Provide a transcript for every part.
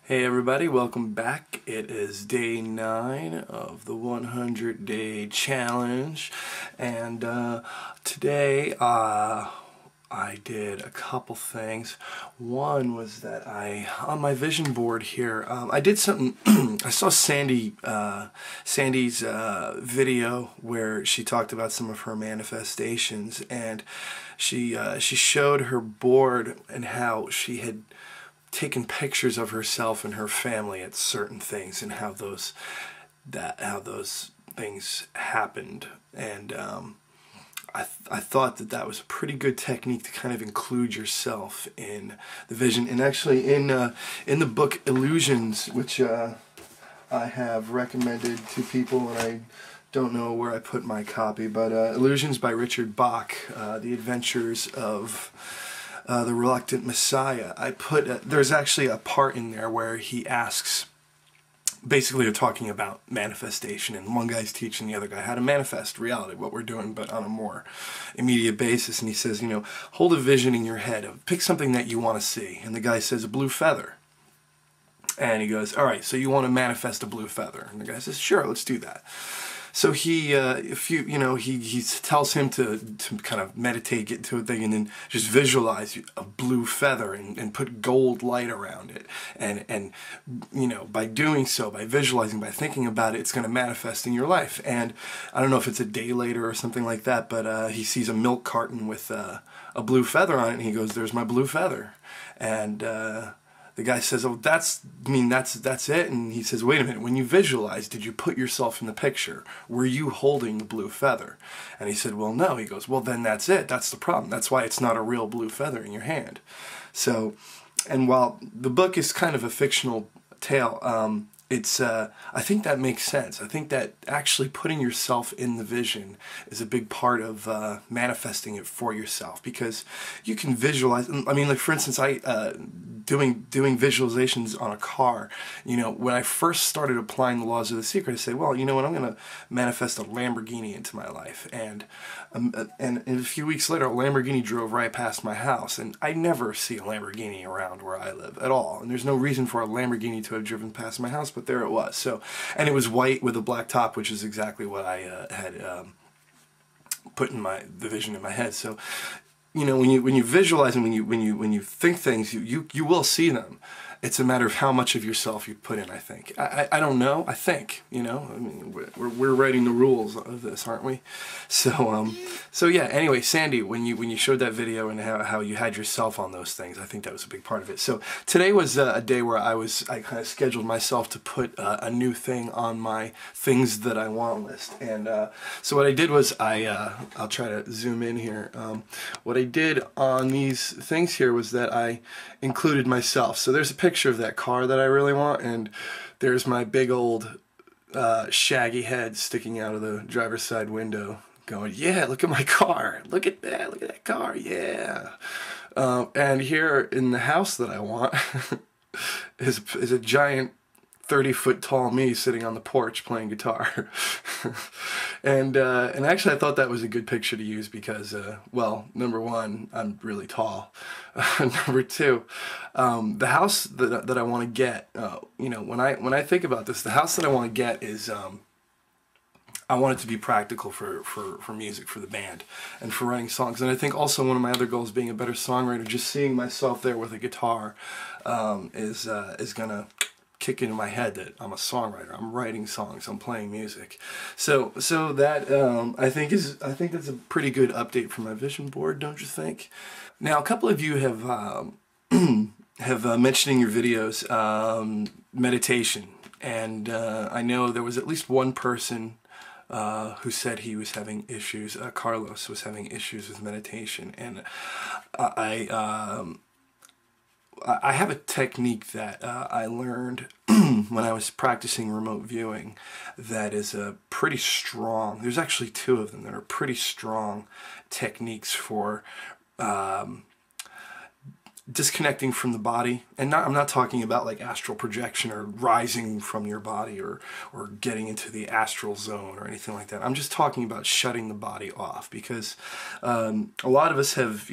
Hey everybody, welcome back. It is day 9 of the 100-day challenge, and today I did a couple things. One was that on my vision board here, I did something. I saw Sandy's video where she talked about some of her manifestations, and she showed her board and how she had taken pictures of herself and her family at certain things and how those things happened. And I thought that was a pretty good technique to kind of include yourself in the vision. And actually in the book Illusions, which I have recommended to people, and I don't know where I put my copy, but Illusions by Richard Bach, The Adventures of the Reluctant Messiah. There's actually a part in there where he asks, basically they're talking about manifestation, and one guy's teaching the other guy how to manifest reality, what we're doing, but on a more immediate basis. And he says, hold a vision in your head, pick something that you want to see. And the guy says, a blue feather. And he goes, all right, so you want to manifest a blue feather? And the guy says, sure, let's do that. So he tells him to kind of meditate, get into a thing, and then just visualize a blue feather and put gold light around it. And by doing so, by visualizing, by thinking about it, it's going to manifest in your life. And I don't know if it's a day later or something like that, but he sees a milk carton with a blue feather on it, and he goes, "There's my blue feather." And the guy says, "Oh, that's it." And he says, "Wait a minute. When you visualize, did you put yourself in the picture? Were you holding the blue feather?" And he said, "Well, no." He goes, "Well, then that's it. That's the problem. That's why it's not a real blue feather in your hand." So, and while the book is kind of a fictional tale, I think that makes sense. I think that actually putting yourself in the vision is a big part of manifesting it for yourself, because you can visualize. I mean, like for instance, doing visualizations on a car. When I first started applying the laws of the secret, I said, well, you know what, I'm going to manifest a Lamborghini into my life. And a few weeks later, a Lamborghini drove right past my house, and I never see a Lamborghini around where I live at all. And there's no reason for a Lamborghini to have driven past my house, but there it was. So, and it was white with a black top, which is exactly what I had put in the vision in my head. So, when you visualize and when you think things, you will see them. It's a matter of how much of yourself you put in, I think. I don't know. I think, I mean, we're writing the rules of this, aren't we? So yeah, anyway, Sandy, when you showed that video and how you had yourself on those things, I think that was a big part of it. So today was a day where I kind of scheduled myself to put a new thing on my things that I want list. And so what I did was I'll try to zoom in here. What I did on these things here was that I included myself. So there's a picture of that car that I really want, and there's my big old shaggy head sticking out of the driver's side window going, yeah, look at my car, look at that car, yeah. And here in the house that I want is a giant 30-foot tall me sitting on the porch playing guitar. And actually I thought that was a good picture to use because, well, number one, I'm really tall. Number two, the house that I want to get, when I think about this, the house that I want to get is, I want it to be practical for music, for the band, and for writing songs. And I think also one of my other goals, being a better songwriter, just seeing myself there with a guitar, is gonna kick into my head that I'm a songwriter. I'm writing songs. I'm playing music. So that I think that's a pretty good update for my vision board, don't you think? Now, a couple of you have mentioned in your videos meditation, and I know there was at least one person who said he was having issues. Carlos was having issues with meditation, and I have a technique that I learned when I was practicing remote viewing that is pretty strong. There's actually two of them that are pretty strong techniques for disconnecting from the body. And I'm not talking about like astral projection or rising from your body or getting into the astral zone or anything like that. I'm just talking about shutting the body off, because a lot of us have,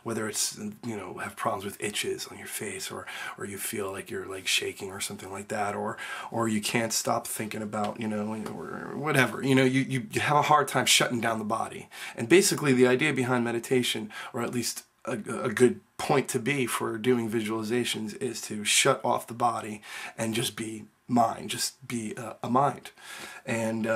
whether it's, you know, have problems with itches on your face, or you feel like you're like shaking or something like that, or you can't stop thinking about, you know, or whatever, you know, you have a hard time shutting down the body. And basically the idea behind meditation, or at least a good point to be for doing visualizations, is to shut off the body and just be mind, just be a mind. And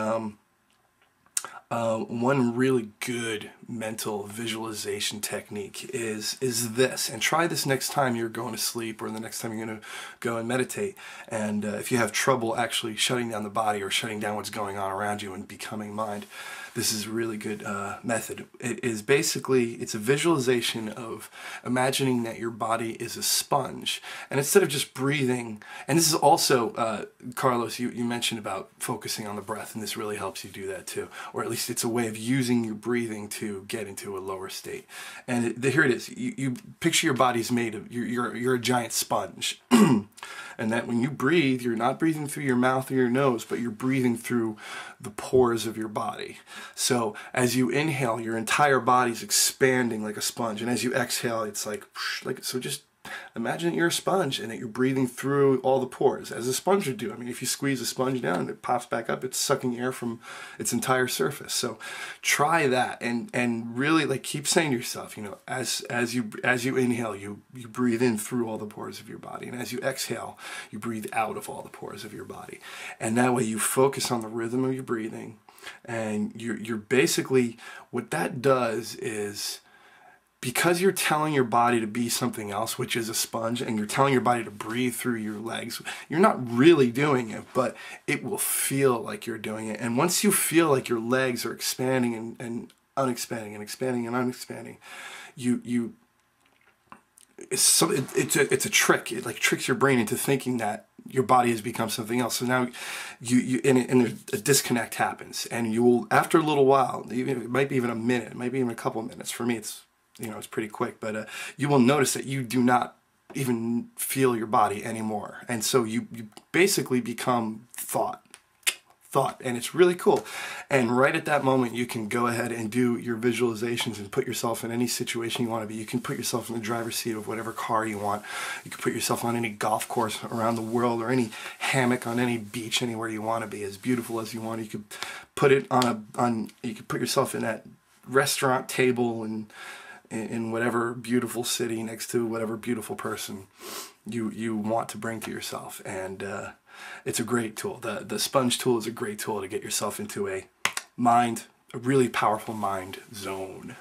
one really good mental visualization technique is this, and try this next time you're going to sleep, or the next time you're going to go and meditate. And if you have trouble actually shutting down the body, or shutting down what's going on around you and becoming mind, this is a really good method. It is basically, it's a visualization of imagining that your body is a sponge. And instead of just breathing, and this is also, Carlos, you mentioned about focusing on the breath, and this really helps you do that too. Or at least it's a way of using your breathing to get into a lower state. And here it is. You picture your body's made of, you're a giant sponge. And that when you breathe, you're not breathing through your mouth or your nose, but you're breathing through the pores of your body. So as you inhale, your entire body's expanding like a sponge. And as you exhale, it's like so just imagine that you're a sponge and that you're breathing through all the pores, as a sponge would do. I mean, if you squeeze a sponge down and it pops back up, it's sucking air from its entire surface. So try that, and really, like, keep saying to yourself, you know, as you inhale, you breathe in through all the pores of your body, and as you exhale, you breathe out of all the pores of your body. And that way you focus on the rhythm of your breathing, and you're basically, what that does is, because you're telling your body to be something else, which is a sponge, and you're telling your body to breathe through your legs, you're not really doing it, but it will feel like you're doing it. And once you feel like your legs are expanding and unexpanding and expanding and unexpanding, it's a trick. It like tricks your brain into thinking that your body has become something else. So now and a disconnect happens, and you will, after a little while, it might be even a minute, it might be even a couple of minutes. For me, it's, you know, it's pretty quick, but you will notice that you do not even feel your body anymore. And so you basically become thought, and it's really cool. And right at that moment, you can go ahead and do your visualizations and put yourself in any situation you want to be. You can put yourself in the driver's seat of whatever car you want. You can put yourself on any golf course around the world, or any hammock on any beach, anywhere you want to be, as beautiful as you want. You could put it you could put yourself in that restaurant table and in whatever beautiful city next to whatever beautiful person you want to bring to yourself. And it's a great tool. The sponge tool is a great tool to get yourself into a really powerful mind zone.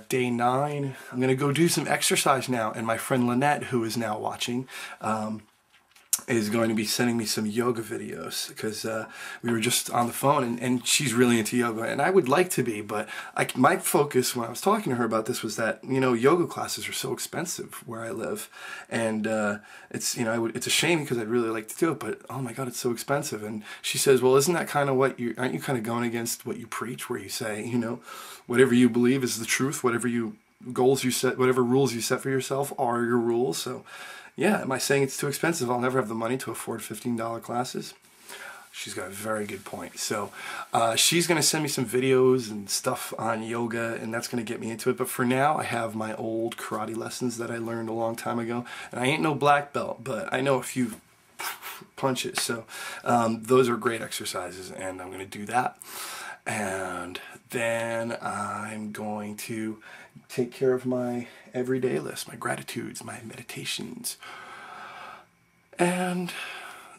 Day 9, I'm going to go do some exercise now, and my friend Lynette, who is now watching, is going to be sending me some yoga videos, because we were just on the phone, and she's really into yoga, and I would like to be, but my focus when I was talking to her about this was that, you know, yoga classes are so expensive where I live, and it's, you know, it's a shame, because I'd really like to do it, but oh my god, it's so expensive. And she says, well, isn't that kind of what aren't you kind of going against what you preach, where you say, you know, whatever you believe is the truth, whatever goals you set, whatever rules you set for yourself are your rules. So yeah, am I saying it's too expensive? I'll never have the money to afford $15 classes. She's got a very good point. So she's going to send me some videos and stuff on yoga, and that's going to get me into it. But for now, I have my old karate lessons that I learned a long time ago. And I ain't no black belt, but I know a few punches. So those are great exercises, and I'm going to do that. And then I'm going to take care of my everyday list, my gratitudes, my meditations. And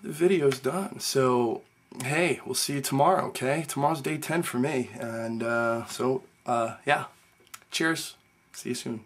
the video's done. So, hey, we'll see you tomorrow, okay? Tomorrow's day 10 for me. And yeah, cheers. See you soon.